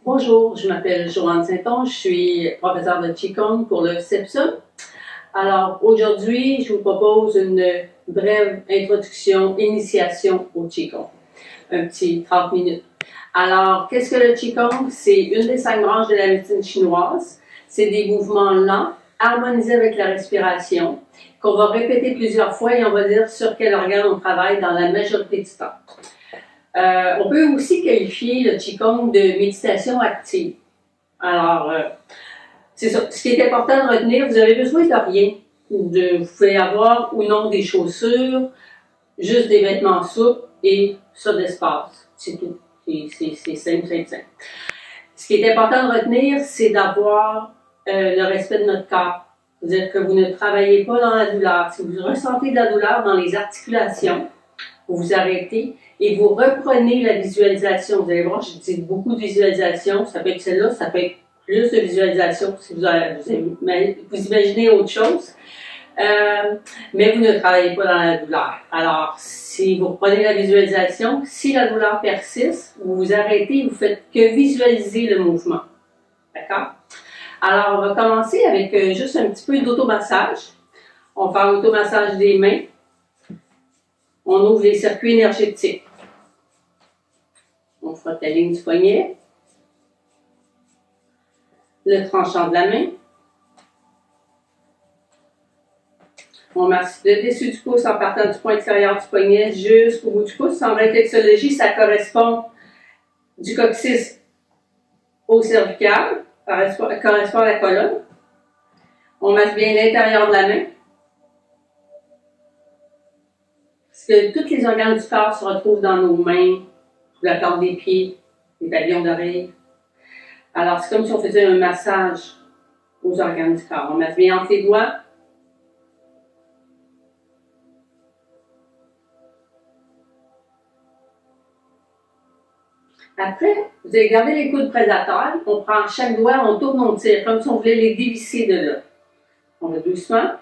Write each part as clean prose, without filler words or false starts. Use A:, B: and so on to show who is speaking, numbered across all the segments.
A: Bonjour, je m'appelle Joanne Saint-Onge, je suis professeure de Qigong pour le CEPSUM. Alors aujourd'hui, je vous propose une brève introduction, initiation au Qigong, un petit 30 minutes. Alors, qu'est-ce que le Qigong? C'est une des 5 branches de la médecine chinoise. C'est des mouvements lents, harmonisés avec la respiration, qu'on va répéter plusieurs fois et on va dire sur quel organe on travaille dans la majorité du temps. On peut aussi qualifier le Qigong de méditation active. Alors, c'est ça. Ce qui est important de retenir, vous avez besoin de rien. Vous pouvez avoir ou non des chaussures, juste des vêtements souples et ça d'espace. C'est tout. C'est simple, simple, simple. Ce qui est important de retenir, c'est d'avoir le respect de notre corps. C'est-à-dire que vous ne travaillez pas dans la douleur. Si vous ressentez de la douleur dans les articulations, vous vous arrêtez et vous reprenez la visualisation. Vous allez voir, je dis beaucoup de visualisation. Ça peut être celle-là, ça peut être plus de visualisation si vous imaginez autre chose. Mais vous ne travaillez pas dans la douleur. Alors, si vous reprenez la visualisation, si la douleur persiste, vous vous arrêtez et vous faites que visualiser le mouvement. D'accord? Alors, on va commencer avec juste un petit peu d'automassage. On va faire l'automassage des mains. On ouvre les circuits énergétiques. On frotte la ligne du poignet. Le tranchant de la main. On masse le dessus du pouce en partant du point extérieur du poignet jusqu'au bout du pouce. En réflexologie, ça correspond du coccyx au cervical. Ça correspond à la colonne. On masse bien l'intérieur de la main. Parce que tous les organes du corps se retrouvent dans nos mains, la corde des pieds, les pavillons d'oreilles. Alors, c'est comme si on faisait un massage aux organes du corps. On masse bien entre les doigts. Après, vous allez garder les coudes près de la terre. On prend chaque doigt, on tourne, on tire, comme si on voulait les dévisser de là. On va doucement.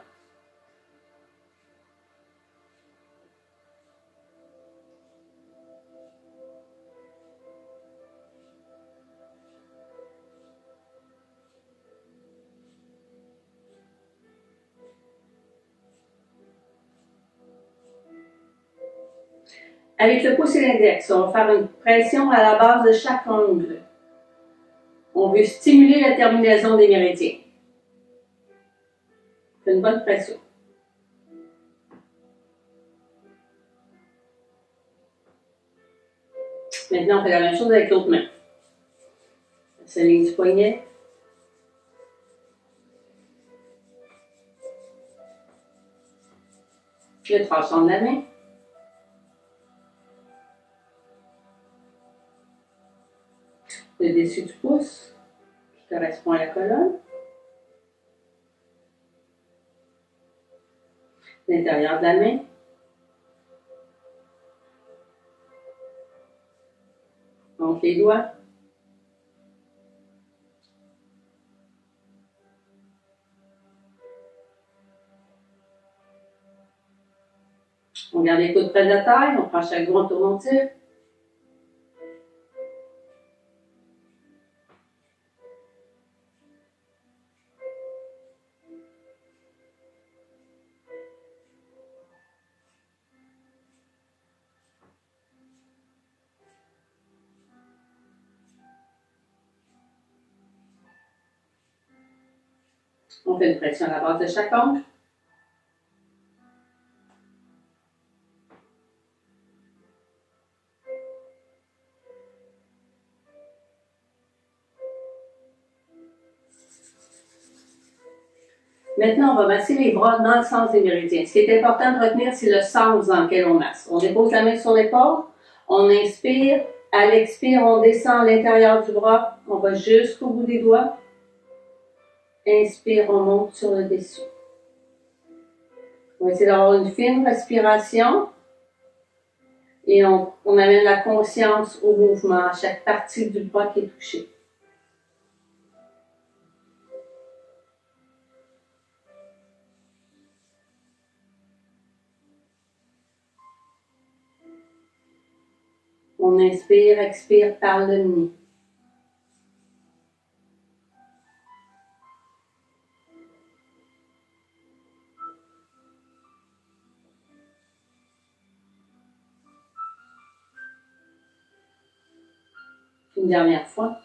A: Avec le pouce et l'index, on va faire une pression à la base de chaque ongle. On veut stimuler la terminaison des méridiens. C'est une bonne pression. Maintenant, on fait la même chose avec l'autre main. La ligne du poignet. Le tranchant de la main. Le dessus du pouce, qui correspond à la colonne. L'intérieur de la main. Donc les doigts. On garde les coudes près de la taille, on prend chaque doigt, on tourne, on tire. On fait une pression à la base de chaque ongle. Maintenant, on va masser les bras dans le sens des méridiens. Ce qui est important de retenir, c'est le sens dans lequel on masse. On dépose la main sur l'épaule, on inspire, à l'expire, on descend à l'intérieur du bras, on va jusqu'au bout des doigts. Inspire, on monte sur le dessus. On va essayer d'avoir une fine respiration et on amène la conscience au mouvement, à chaque partie du bras qui est touchée. On inspire, expire par le nez. Une dernière fois.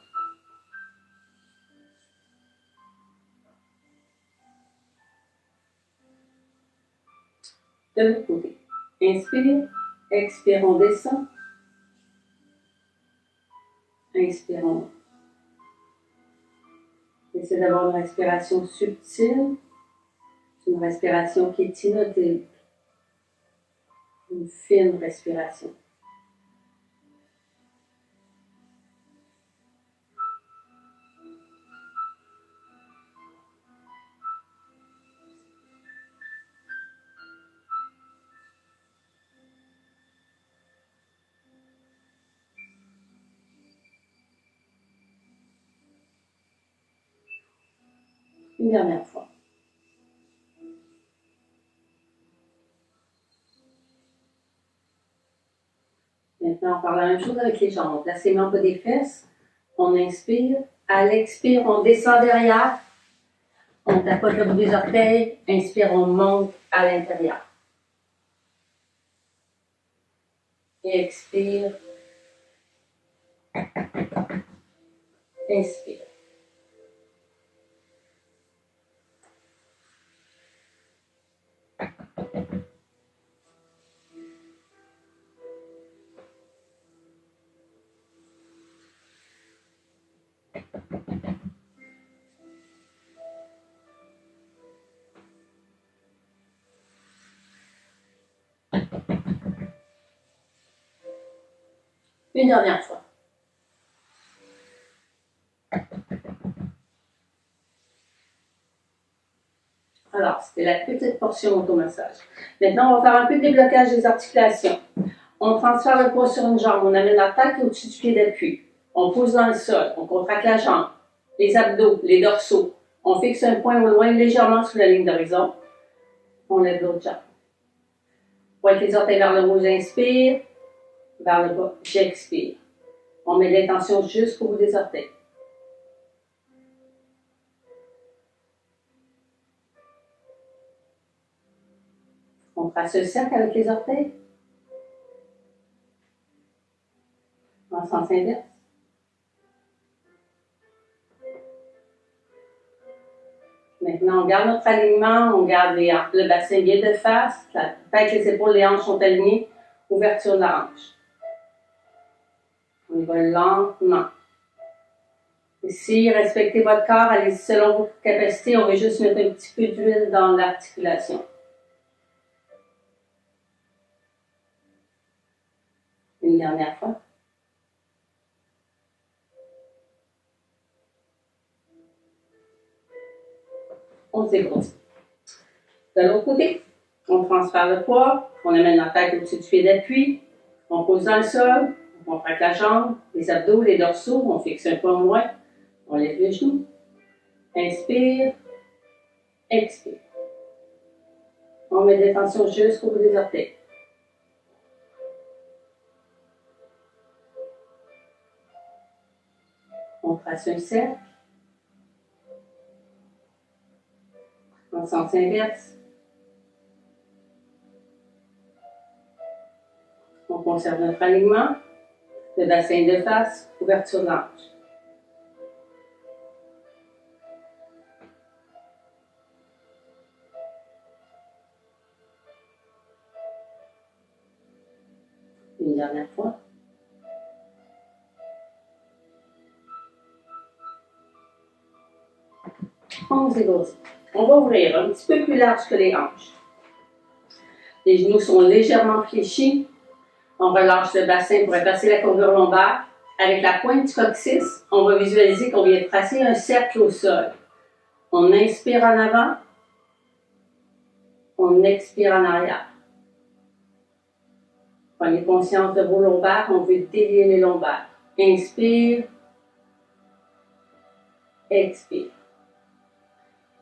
A: De l'autre côté. Inspire, expire, on descend. Inspire, on monte. Essayez d'avoir une respiration subtile. C'est une respiration qui est inaudible. Une fine respiration. Une dernière fois. Maintenant, on parle la même chose avec les jambes. On place les mains au bas des fesses. On inspire. À l'expire, on descend derrière. On tapote le bout des orteils. Inspire, on monte à l'intérieur. Et expire. Inspire. Une dernière fois. Alors, c'était la petite portion automassage. Maintenant, on va faire un peu de déblocage des articulations. On transfère le poids sur une jambe. On amène la tête au-dessus du pied d'appui. On pousse dans le sol. On contracte la jambe, les abdos, les dorsaux. On fixe un point au loin légèrement sous la ligne d'horizon. On lève l'autre jambe. Pointe les orteils vers le haut, j'inspire. Vers le bas, j'expire. On met l'intention jusqu'au bout des orteils. On trace un cercle avec les orteils. En sens inverse. Maintenant, on garde notre alignement, on garde le bassin bien de face, la tête, les épaules, les hanches sont alignées, ouverture de la hanche. On y va lentement. Ici, respectez votre corps, allez-y selon vos capacités, on va juste mettre un petit peu d'huile dans l'articulation. Une dernière fois. On s'égrossit. De l'autre côté, on transfère le poids, on amène la tête au-dessus du pied d'appui, on pose dans le sol, on contracte la jambe, les abdos, les dorsaux, on fixe un point au loin, on lève les genoux, inspire, expire. On met de l'attention jusqu'au bout des orteils. On trace un cercle, en sens inverse. On conserve notre alignement, le bassin de face, ouverture de l'hanche. Une dernière fois. On s'égrossit. On va ouvrir un petit peu plus large que les hanches. Les genoux sont légèrement fléchis. On relâche le bassin pour effacer la courbure lombaire. Avec la pointe du coccyx, on va visualiser qu'on vient de tracer un cercle au sol. On inspire en avant. On expire en arrière. Prenez conscience de vos lombaires. On veut délier les lombaires. Inspire. Expire.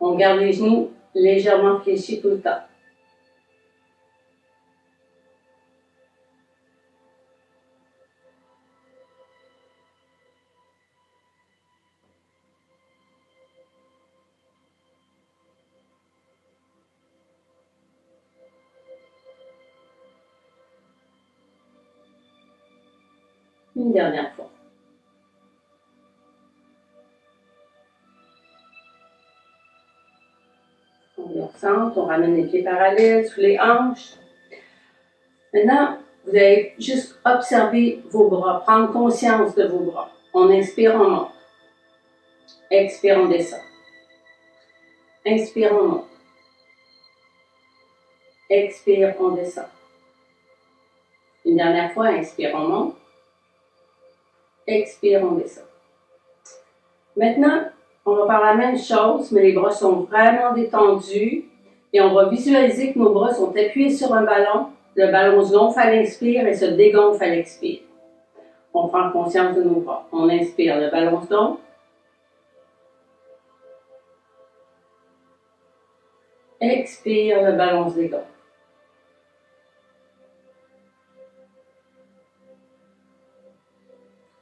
A: On garde les genoux légèrement fléchis tout le temps. Une dernière fois. Centre, on ramène les pieds parallèles sous les hanches. Maintenant, vous allez juste observer vos bras, prendre conscience de vos bras. On inspire, on monte. Expire, on descend. Inspire, on monte. Expire, on descend. Une dernière fois, inspire, on monte. Expire, on descend. Maintenant, on va faire la même chose, mais les bras sont vraiment détendus et on va visualiser que nos bras sont appuyés sur un ballon. Le ballon se gonfle à l'inspire et se dégonfle à l'expire. On prend conscience de nos bras. On inspire, le ballon se gonfle. Expire, le ballon se dégonfle.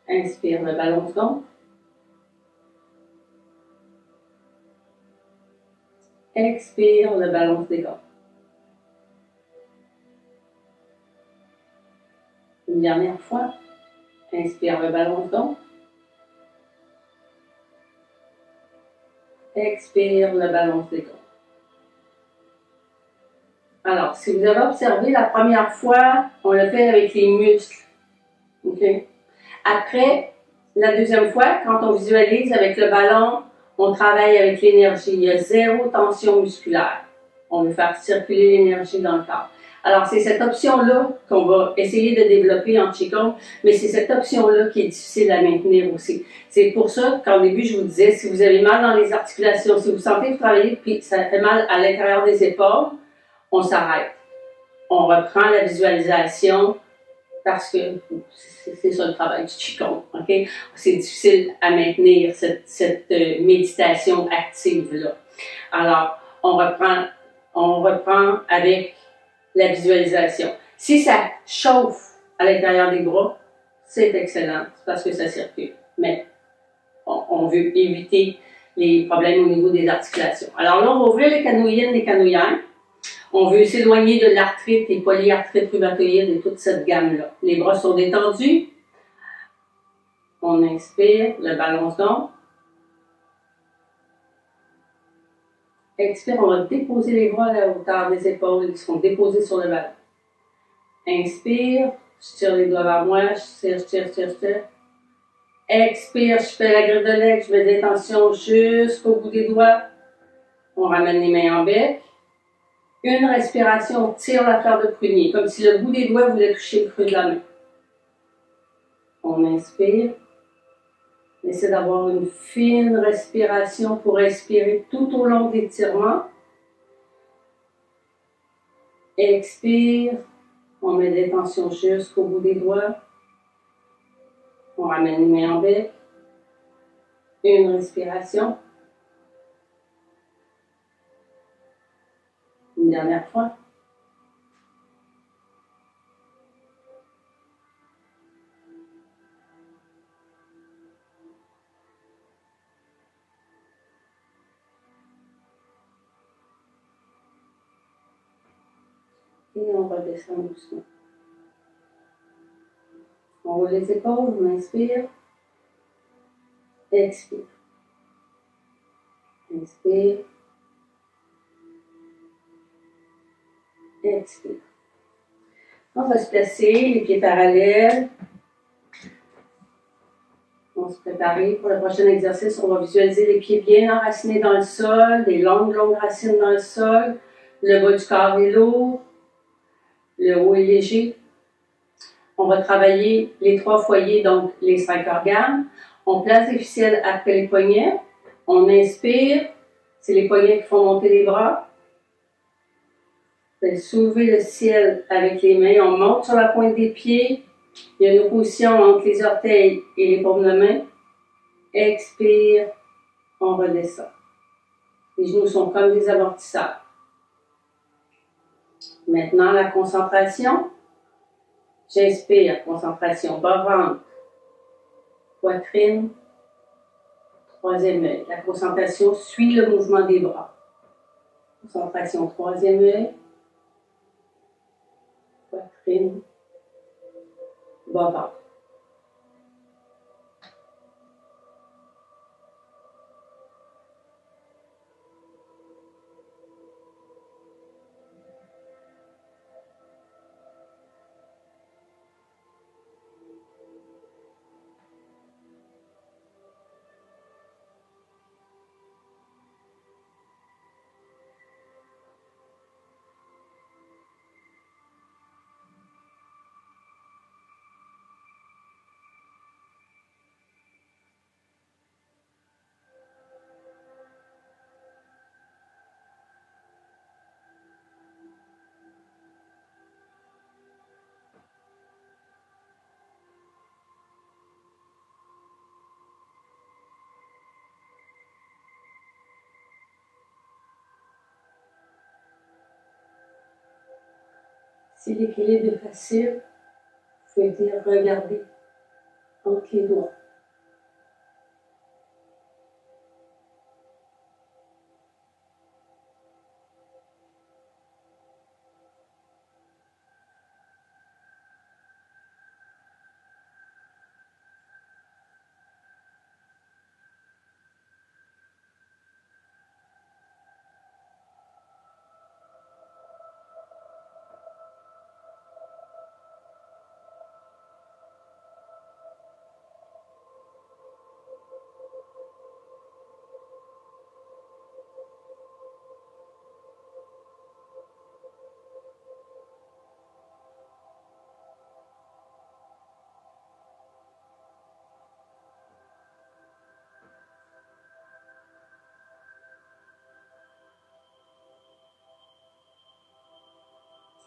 A: Inspire, le ballon se gonfle. Expire, le ballon se dégonfle. Une dernière fois. Inspire, le ballon se gonfle. Expire, le ballon se dégonfle. Alors, si vous avez observé, la première fois, on le fait avec les muscles. Okay? Après, la deuxième fois, quand on visualise avec le ballon, on travaille avec l'énergie. Il y a zéro tension musculaire. On veut faire circuler l'énergie dans le corps. Alors, c'est cette option-là qu'on va essayer de développer en Qigong, mais c'est cette option-là qui est difficile à maintenir aussi. C'est pour ça qu'au début, je vous disais, si vous avez mal dans les articulations, si vous sentez que vous travaillez puis ça fait mal à l'intérieur des épaules, on s'arrête. On reprend la visualisation parce que c'est ça le travail du Qigong. Okay? C'est difficile à maintenir cette méditation active-là. Alors, on reprend avec la visualisation. Si ça chauffe à l'intérieur des bras, c'est excellent parce que ça circule. Mais on veut éviter les problèmes au niveau des articulations. Alors là, on va ouvrir les canouillines, les canouillères. On veut s'éloigner de l'arthrite et polyarthrite rhumatoïde et toute cette gamme-là. Les bras sont détendus. On inspire, le ballon se gonfle. Expire, on va déposer les bras à la hauteur des épaules qui seront déposés sur le ballon. Inspire, je tire les doigts vers moi, je tire. Expire, je fais la griffe de l'aigle, je mets des tensions jusqu'au bout des doigts. On ramène les mains en bec. Une respiration, on tire la fleur de prunier, comme si le bout des doigts voulait toucher le creux de la main. On inspire. On essaie d'avoir une fine respiration pour respirer tout au long de l'étirement. Expire. On met des tensions jusqu'au bout des doigts. On ramène les mains en bec. Une respiration. Une dernière fois. Et on redescend doucement. On roule les épaules, on inspire. Expire. Inspire. Expire. On va se placer, les pieds parallèles. On va se préparer pour le prochain exercice. On va visualiser les pieds bien enracinés dans le sol, des longues racines dans le sol. Le bas du corps est lourd. Le haut est léger. On va travailler les 3 foyers, donc les 5 organes. On place les ficelles après les poignets. On inspire. C'est les poignets qui font monter les bras. Vous allez soulever le ciel avec les mains. On monte sur la pointe des pieds. Il y a une opposition entre les orteils et les paumes de main. Expire. On redescend. Les genoux sont comme des amortisseurs. Maintenant, la concentration. J'inspire, concentration, bas-ventre, poitrine, 3e œil. La concentration suit le mouvement des bras. Concentration, 3e œil, poitrine, bas-ventre. Si l'équilibre est facile, vous pouvez dire regarder entre les doigts.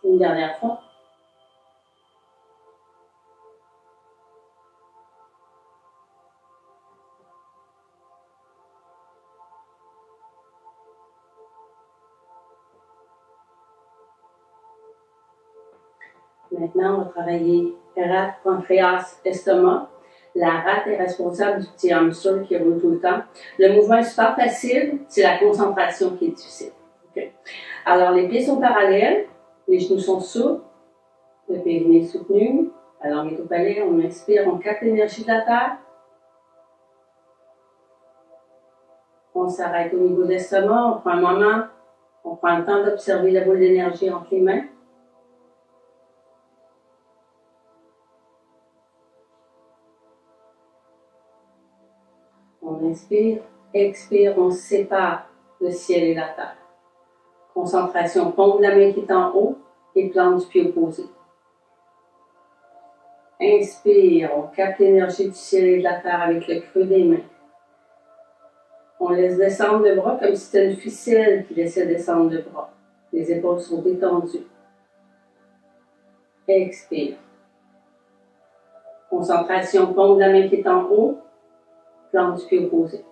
A: Une dernière fois. Maintenant, on va travailler rate, pancréas, estomac. La rate est responsable du petit hamster qui roule tout le temps. Le mouvement est super facile, c'est la concentration qui est difficile. Okay. Alors, les pieds sont parallèles, les genoux sont souples, le périnée est soutenu, la langue est au palais, on inspire, on capte l'énergie de la terre. On s'arrête au niveau de l'estomac, on prend un moment, on prend le temps d'observer la boule d'énergie entre les mains. On inspire, expire, on sépare le ciel et la terre. Concentration, paume de la main qui est en haut et plante du pied opposé. Inspire, on capte l'énergie du ciel et de la terre avec le creux des mains. On laisse descendre le bras comme si c'était une ficelle qui laissait descendre le bras. Les épaules sont détendues. Expire. Concentration, paume de la main qui est en haut, plante du pied opposé.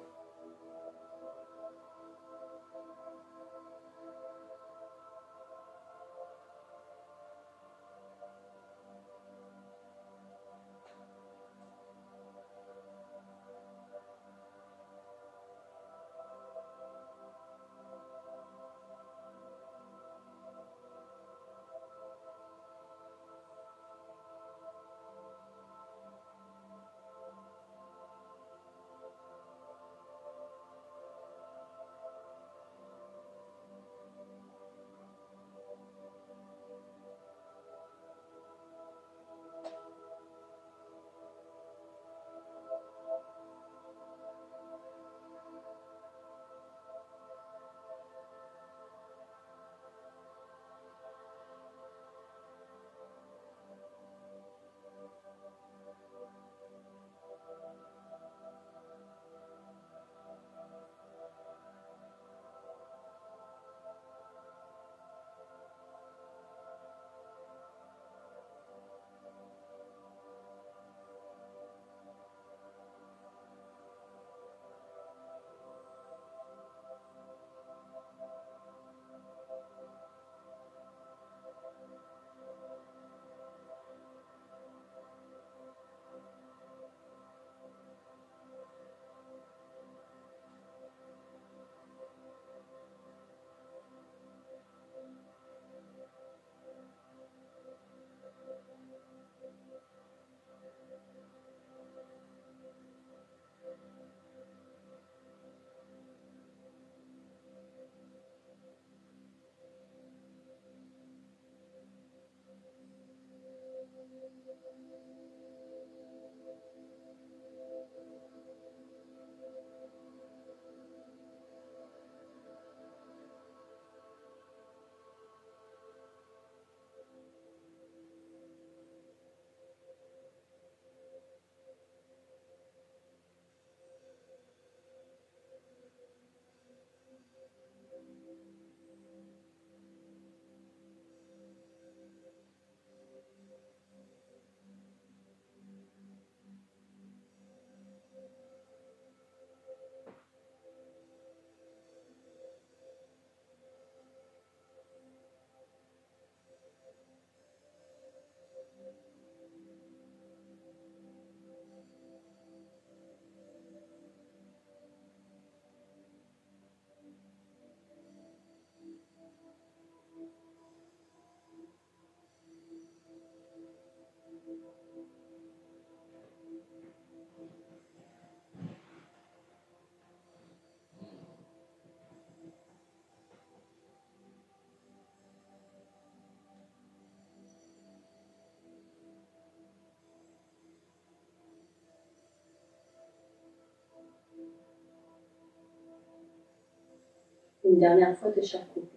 A: Une dernière fois de chaque côté.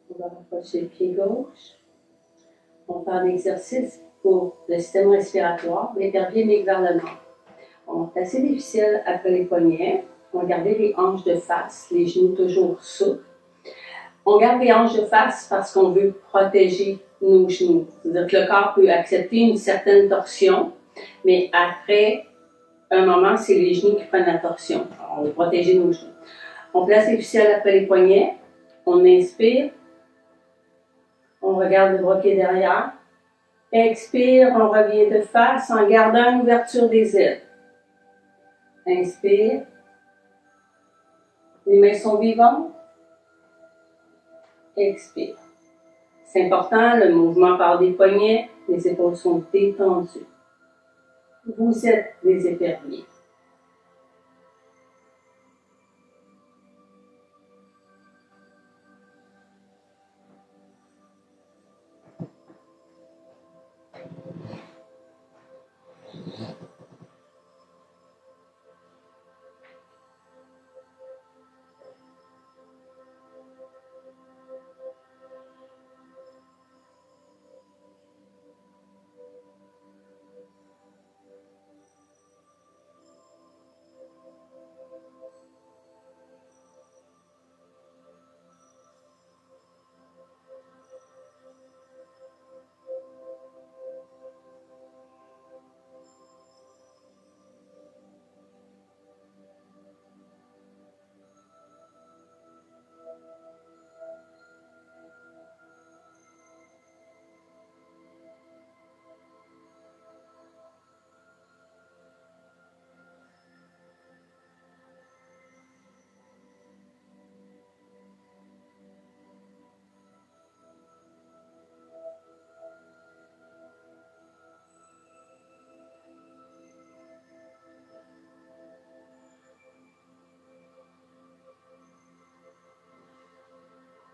A: On va rapprocher le pied gauche. On fait un exercice pour le système respiratoire, l'épervier vers le nord. On va placer les ficelles après les poignets. On va garder les hanches de face, les genoux toujours souples. On garde les hanches de face parce qu'on veut protéger nos genoux. C'est-à-dire que le corps peut accepter une certaine torsion, mais après un moment, c'est les genoux qui prennent la torsion. Alors, on veut protéger nos genoux. On place les ficelles après les poignets. On inspire. On regarde le bras qui est derrière. Expire, on revient de face en gardant une ouverture des ailes. Inspire. Les mains sont vivantes. Expire. C'est important, le mouvement part des poignets, les épaules sont détendues. Vous êtes des éperviers.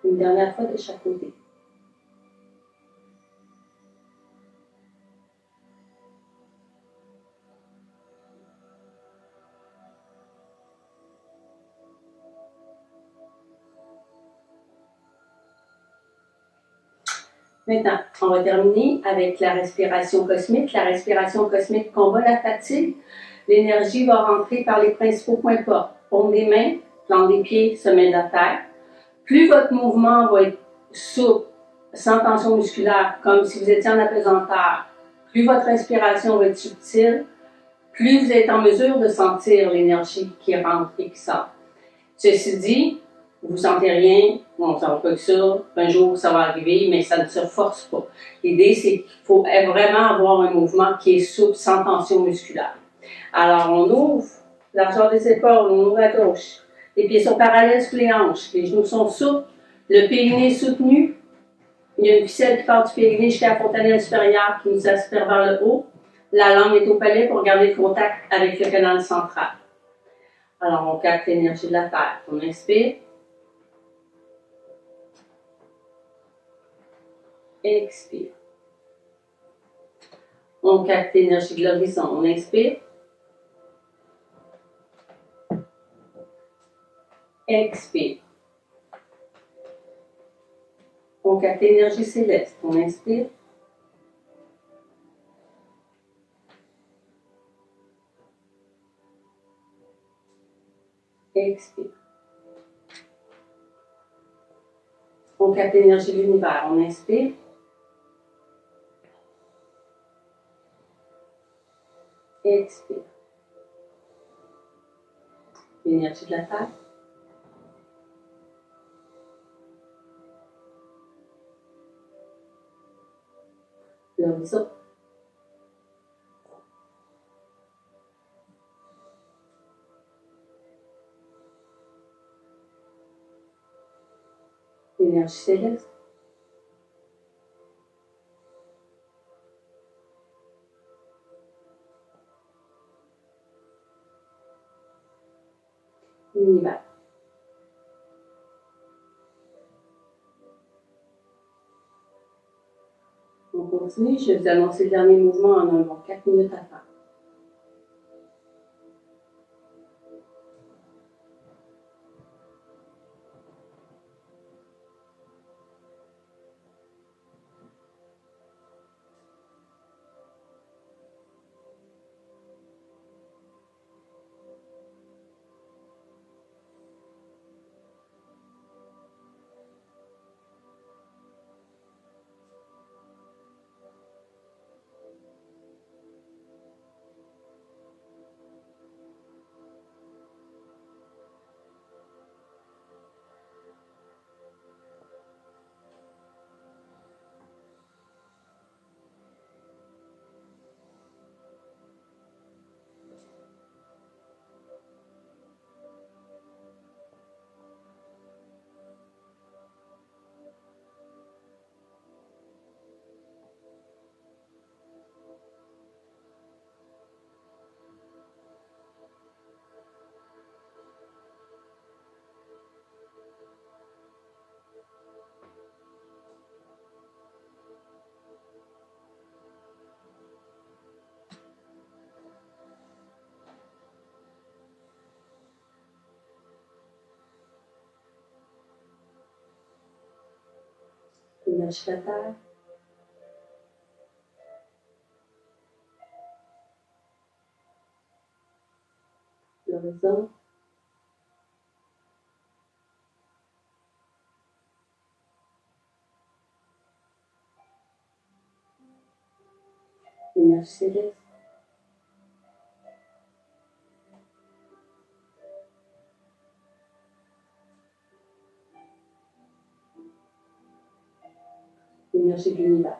A: Une dernière fois de chaque côté. Maintenant, on va terminer avec la respiration cosmique. La respiration cosmique combat la fatigue. L'énergie va rentrer par les principaux points forts. Paume des mains, plante des pieds, sommet de la terre. Plus votre mouvement va être souple, sans tension musculaire, comme si vous étiez en apesanteur, plus votre respiration va être subtile, plus vous êtes en mesure de sentir l'énergie qui rentre et qui sort. Ceci dit, vous ne sentez rien, on ne sent pas que ça, un jour ça va arriver, mais ça ne se force pas. L'idée, c'est qu'il faut vraiment avoir un mouvement qui est souple, sans tension musculaire. Alors, on ouvre largeur des épaules, on ouvre à gauche. Les pieds sont parallèles sous les hanches, les genoux sont souples, le périnée soutenu. Il y a une ficelle qui part du périnée jusqu'à la fontanelle supérieure qui nous aspire vers le haut. La langue est au palais pour garder le contact avec le canal central. Alors, on capte l'énergie de la terre. On inspire. Expire. On capte l'énergie de l'horizon. On inspire. Expire. On capte l'énergie céleste. On inspire. Expire. On capte l'énergie de l'univers. On inspire. Expire. L'énergie de la terre. L'horizon. L'énergie céleste. continue. Je vais vous annoncer le dernier mouvement en un bon 4 minutes à faire. Jusqu'à terre. L'horizon. L'énergie céleste. L'énergie de l'univers.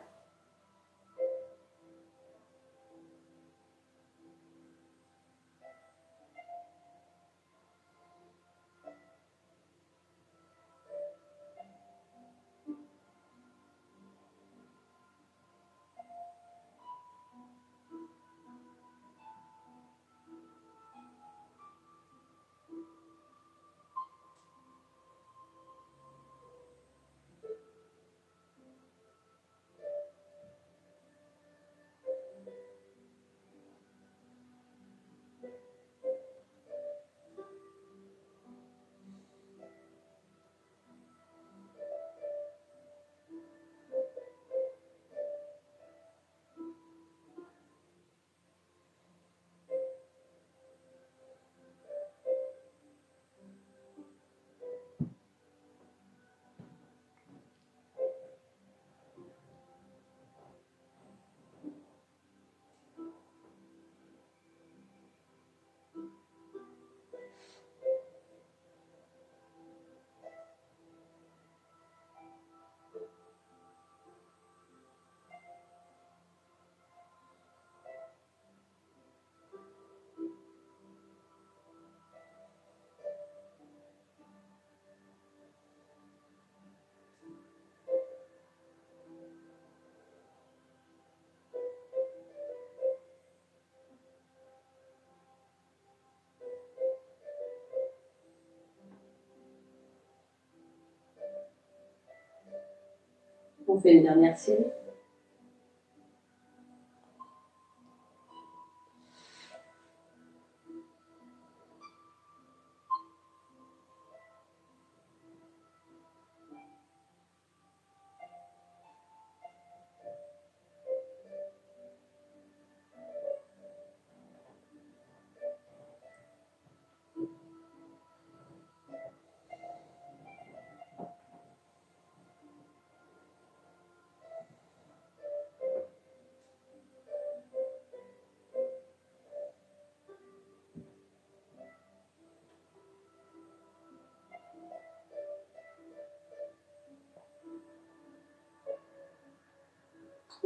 A: On fait une dernière série.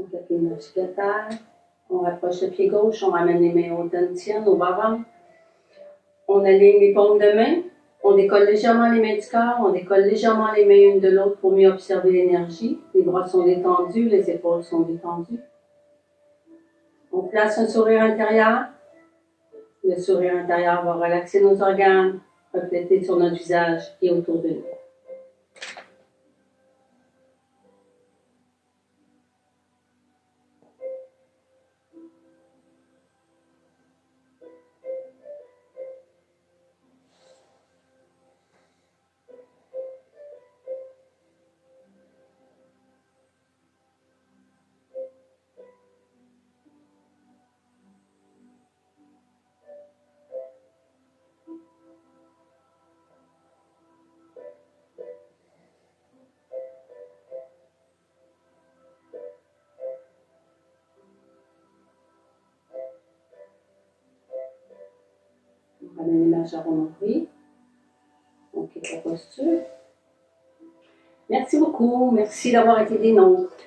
A: On fait l'énergie de terre. On rapproche le pied gauche, on ramène les mains au dantian, au bas-ventre. On aligne les paumes de main. On décolle légèrement les mains du corps. On décolle légèrement les mains une de l'autre pour mieux observer l'énergie. Les bras sont détendus, les épaules sont détendues. On place un sourire intérieur. Le sourire intérieur va relaxer nos organes, refléter sur notre visage et autour de nous. Ramener ma jambe au nombril. OK, la posture. Merci beaucoup. Merci d'avoir été des nôtres.